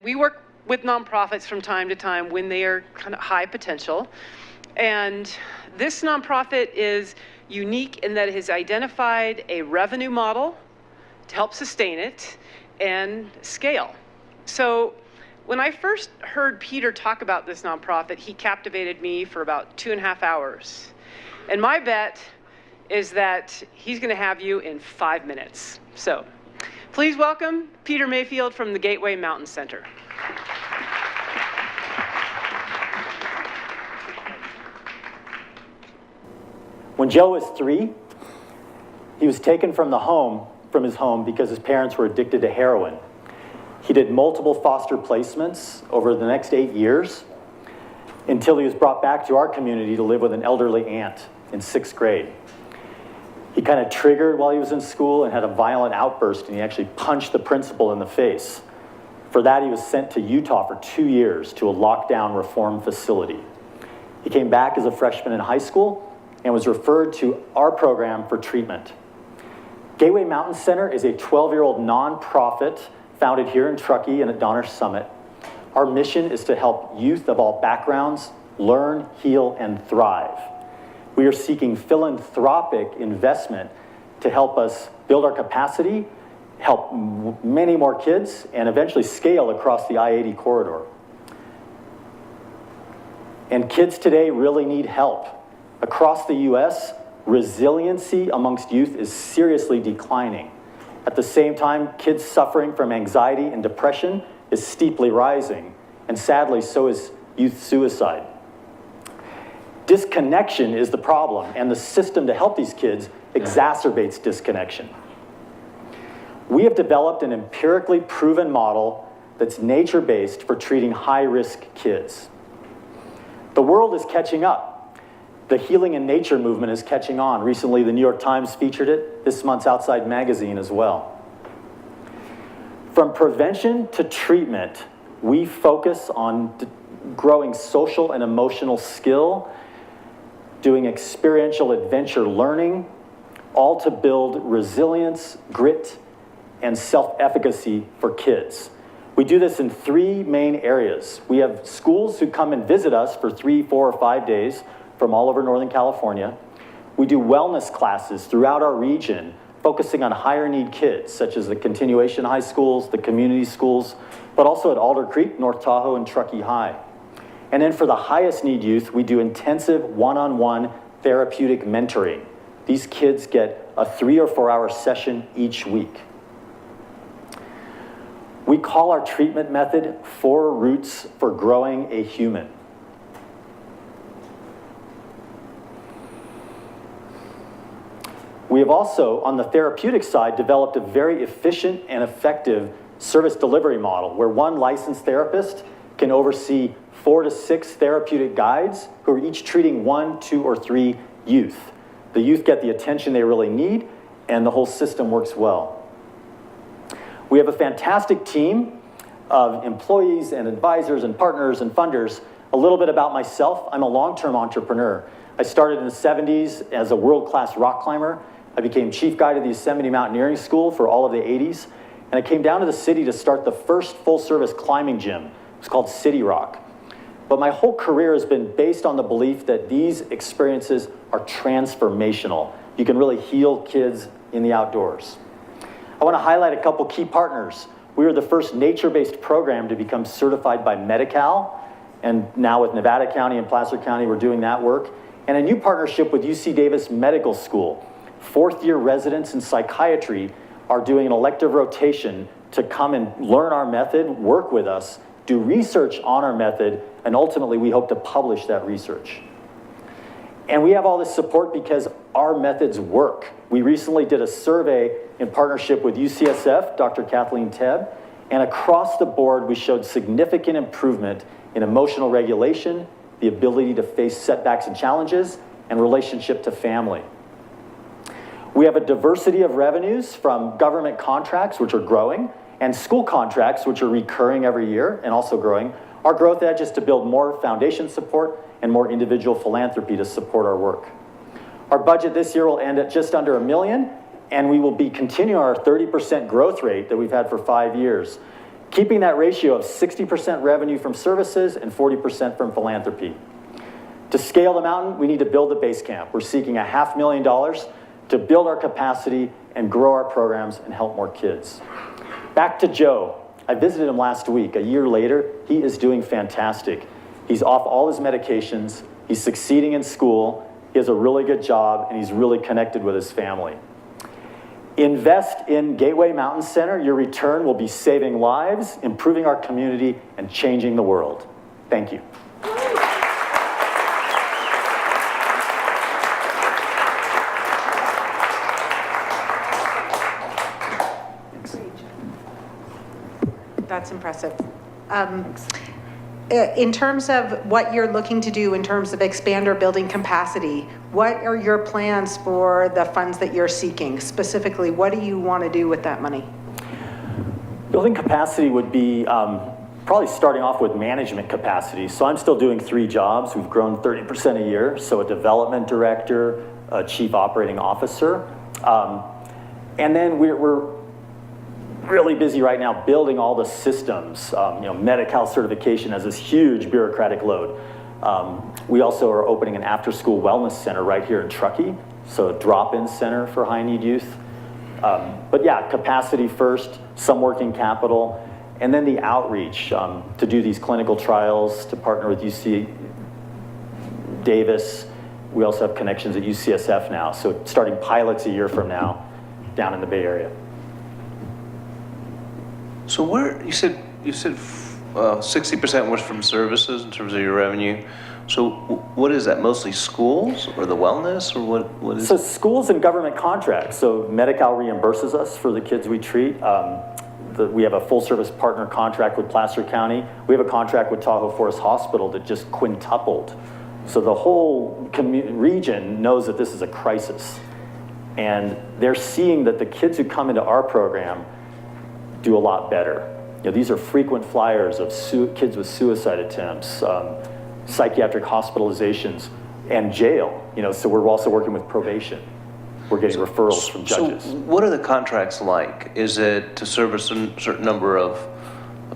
We work with nonprofits from time to time when they are kind of high potential. And this nonprofit is unique in that it has identified a revenue model to help sustain it and scale. So when I first heard Peter talk about this nonprofit, he captivated me for about 2.5 hours. And my bet is that he's going to have you in 5 minutes. So please welcome Peter Mayfield from the Gateway Mountain Center. When Joe was 3, he was taken from his home because his parents were addicted to heroin. He did multiple foster placements over the next 8 years until he was brought back to our community to live with an elderly aunt in 6th grade. He kind of triggered while he was in school and had a violent outburst, and he actually punched the principal in the face. For that, he was sent to Utah for 2 years to a lockdown reform facility. He came back as a freshman in high school and was referred to our program for treatment. Gateway Mountain Center is a 12-year-old nonprofit founded here in Truckee and at Donner Summit. Our mission is to help youth of all backgrounds learn, heal, and thrive. We are seeking philanthropic investment to help us build our capacity, help many more kids, and eventually scale across the I-80 corridor. And kids today really need help. Across the US, resiliency amongst youth is seriously declining. At the same time, kids suffering from anxiety and depression is steeply rising, and sadly, so is youth suicide. Disconnection is the problem, and the system to help these kids exacerbates disconnection. We have developed an empirically proven model that's nature-based for treating high-risk kids. The world is catching up. The healing in nature movement is catching on. Recently, the New York Times featured it, this month's Outside magazine as well. From prevention to treatment, we focus on growing social and emotional skill, doing experiential adventure learning, all to build resilience, grit, and self-efficacy for kids. We do this in 3 main areas. We have schools who come and visit us for 3, 4, or 5 days from all over Northern California. We do wellness classes throughout our region, focusing on higher need kids, such as the continuation high schools, the community schools, but also at Alder Creek, North Tahoe, and Truckee High. And then for the highest need youth, we do intensive one-on-one therapeutic mentoring. These kids get a 3 or 4 hour session each week. We call our treatment method 4 Roots for Growing a Human. We have also, on the therapeutic side, developed a very efficient and effective service delivery model where one licensed therapist can oversee 4 to 6 therapeutic guides who are each treating 1, 2, or 3 youth. The youth get the attention they really need, and the whole system works well. We have a fantastic team of employees and advisors and partners and funders. A little bit about myself: I'm a long-term entrepreneur. I started in the 70s as a world-class rock climber. I became chief guide of the Yosemite Mountaineering School for all of the 80s, and I came down to the city to start the first full-service climbing gym. It was called City Rock. But my whole career has been based on the belief that these experiences are transformational. You can really heal kids in the outdoors. I want to highlight a couple key partners. We were the first nature-based program to become certified by Medi-Cal, and now with Nevada County and Placer County, we're doing that work. And a new partnership with UC Davis Medical School. 4th-year residents in psychiatry are doing an elective rotation to come and learn our method, work with us, do research on our method, and ultimately we hope to publish that research. And we have all this support because our methods work. We recently did a survey in partnership with UCSF, Dr. Kathleen Tebb, and across the board we showed significant improvement in emotional regulation, the ability to face setbacks and challenges, and relationship to family. We have a diversity of revenues from government contracts, which are growing, and school contracts, which are recurring every year and also growing. Our growth edge is to build more foundation support and more individual philanthropy to support our work. Our budget this year will end at just under $1 million, and we will be continuing our 30% growth rate that we've had for 5 years. keeping that ratio of 60% revenue from services and 40% from philanthropy. To scale the mountain, we need to build the base camp. We're seeking $500,000 to build our capacity and grow our programs and help more kids. Back to Joe. I visited him last week. A year later, he is doing fantastic. He's off all his medications. He's succeeding in school. He has a really good job, and he's really connected with his family. Invest in Gateway Mountain Center. Your return will be saving lives, improving our community, and changing the world. Thank you. That's impressive. In terms of what you're looking to do in terms of expand or building capacity, what are your plans for the funds that you're seeking? Specifically, what do you want to do with that money? Building capacity would be probably starting off with management capacity. So I'm still doing 3 jobs. We've grown 30% a year. So a development director, a chief operating officer. And then we're really busy right now building all the systems. Medi-Cal certification has this huge bureaucratic load. We also are opening an after-school wellness center right here in Truckee, so a drop-in center for high-need youth. But yeah, capacity first, some working capital, and then the outreach to do these clinical trials, to partner with UC Davis. We also have connections at UCSF now, so starting pilots a year from now down in the Bay Area. So where, you said 60% was from services in terms of your revenue. So what is that, mostly schools or the wellness, or what is? So schools and government contracts. So Medi-Cal reimburses us for the kids we treat. We have a full service partner contract with Placer County. We have a contract with Tahoe Forest Hospital that just quintupled. So the whole region knows that this is a crisis. And they're seeing that the kids who come into our program do a lot better. These are frequent flyers of kids with suicide attempts, psychiatric hospitalizations, and jail. So we're also working with probation. We're getting referrals from judges. So what are the contracts like? Is it to service a certain number of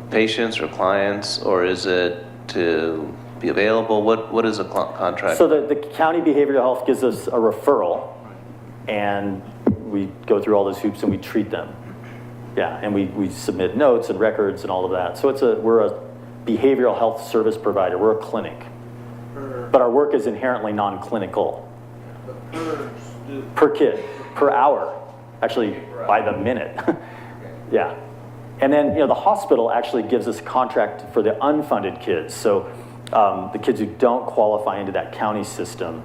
patients or clients, or is it to be available? What is a contract? So the county behavioral health gives us a referral, and we go through all those hoops and we treat them. Yeah, and we submit notes and records and all of that. So we're a behavioral health service provider. We're a clinic. But our work is inherently non-clinical. Per kid, per hour, actually by the minute. Yeah. And then, the hospital actually gives us a contract for the unfunded kids. So the kids who don't qualify into that county system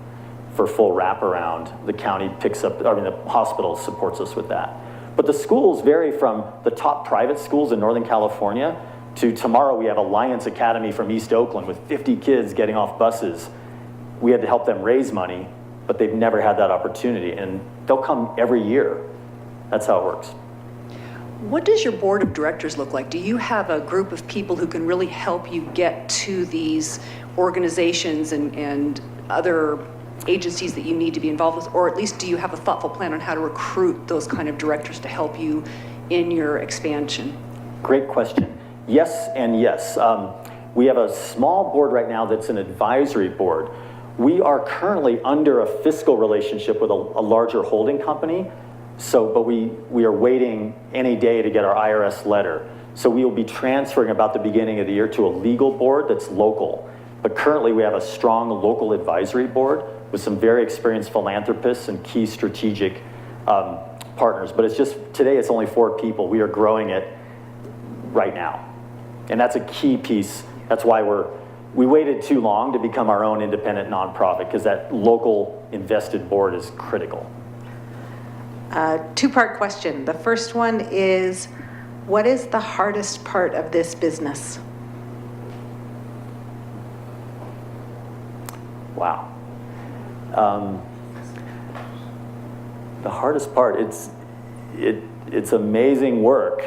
for full wraparound, the county the hospital supports us with that. But the schools vary from the top private schools in Northern California to tomorrow we have Alliance Academy from East Oakland with 50 kids getting off buses. We had to help them raise money, but they've never had that opportunity, and they'll come every year. That's how it works. What does your board of directors look like? Do you have a group of people who can really help you get to these organizations and other agencies that you need to be involved with, or at least do you have a thoughtful plan on how to recruit those kind of directors to help you in your expansion? Great question. Yes and yes. We have a small board right now that's an advisory board. We are currently under a fiscal relationship with a larger holding company, but we are waiting any day to get our IRS letter. So we will be transferring about the beginning of the year to a legal board that's local. But currently we have a strong local advisory board with some very experienced philanthropists and key strategic partners. But today it's only 4 people. We are growing it right now. And that's a key piece. That's why we waited too long to become our own independent nonprofit, because that local invested board is critical. 2-part question. The first one is, what is the hardest part of this business? Wow. The hardest part, it's amazing work.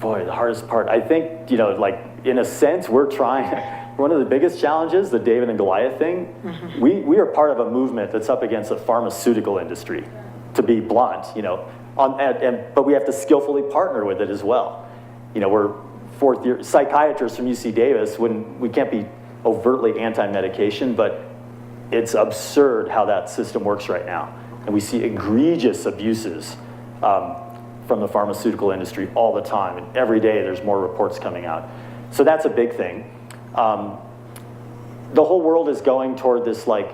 Boy, the hardest part, I think, in a sense, we're trying, one of the biggest challenges, the David and Goliath thing, we are part of a movement that's up against the pharmaceutical industry, to be blunt, but we have to skillfully partner with it as well. You know, we're fourth year psychiatrists from UC Davis. We can't be overtly anti-medication, but it's absurd how that system works right now. And we see egregious abuses from the pharmaceutical industry all the time. And every day there's more reports coming out. So that's a big thing. The whole world is going toward this like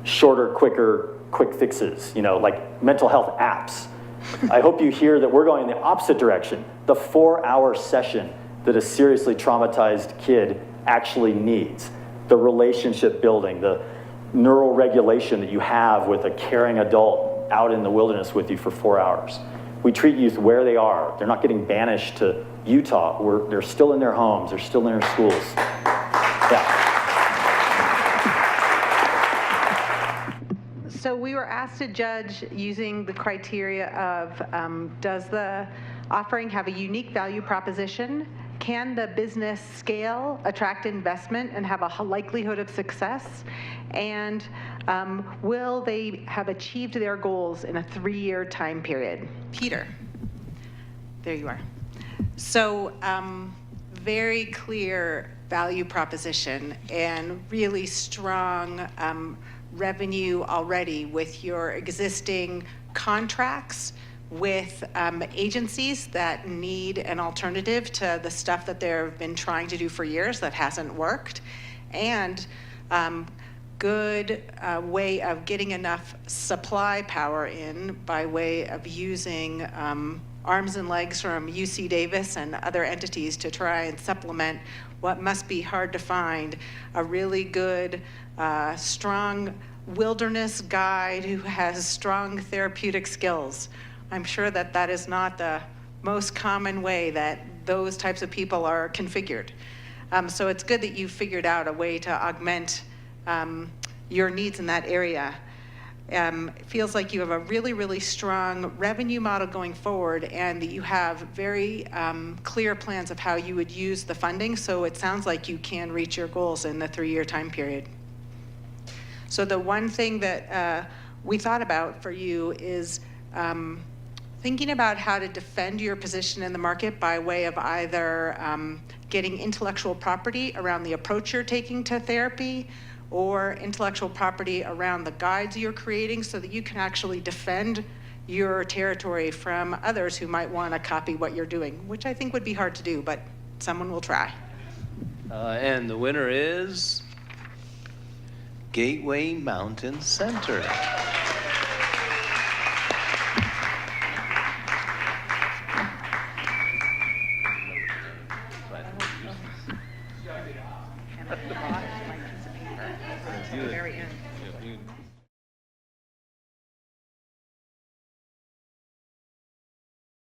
shorter, quicker, quick fixes, you know, like mental health apps. I hope you hear that we're going in the opposite direction. The 4-hour session that a seriously traumatized kid actually needs. The relationship building, the neural regulation that you have with a caring adult out in the wilderness with you for 4 hours. We treat youth where they are. They're not getting banished to Utah. They're still in their homes. They're still in their schools. Yeah. So we were asked to judge using the criteria of, does the offering have a unique value proposition? Can the business scale, attract investment, and have a likelihood of success? And will they have achieved their goals in a 3-year time period? Peter, there you are. So very clear value proposition and really strong revenue already with your existing contracts with agencies that need an alternative to the stuff that they've been trying to do for years that hasn't worked, and good way of getting enough supply power in by way of using arms and legs from UC Davis and other entities to try and supplement what must be hard to find, a really good, strong wilderness guide who has strong therapeutic skills. I'm sure that that is not the most common way that those types of people are configured. So it's good that you figured out a way to augment your needs in that area. It feels like you have a really, really strong revenue model going forward, and that you have very clear plans of how you would use the funding, so it sounds like you can reach your goals in the 3-year time period. So the one thing that we thought about for you is thinking about how to defend your position in the market by way of either getting intellectual property around the approach you're taking to therapy, or intellectual property around the guides you're creating, so that you can actually defend your territory from others who might want to copy what you're doing, which I think would be hard to do, but someone will try. And the winner is Gateway Mountain Center. Very end.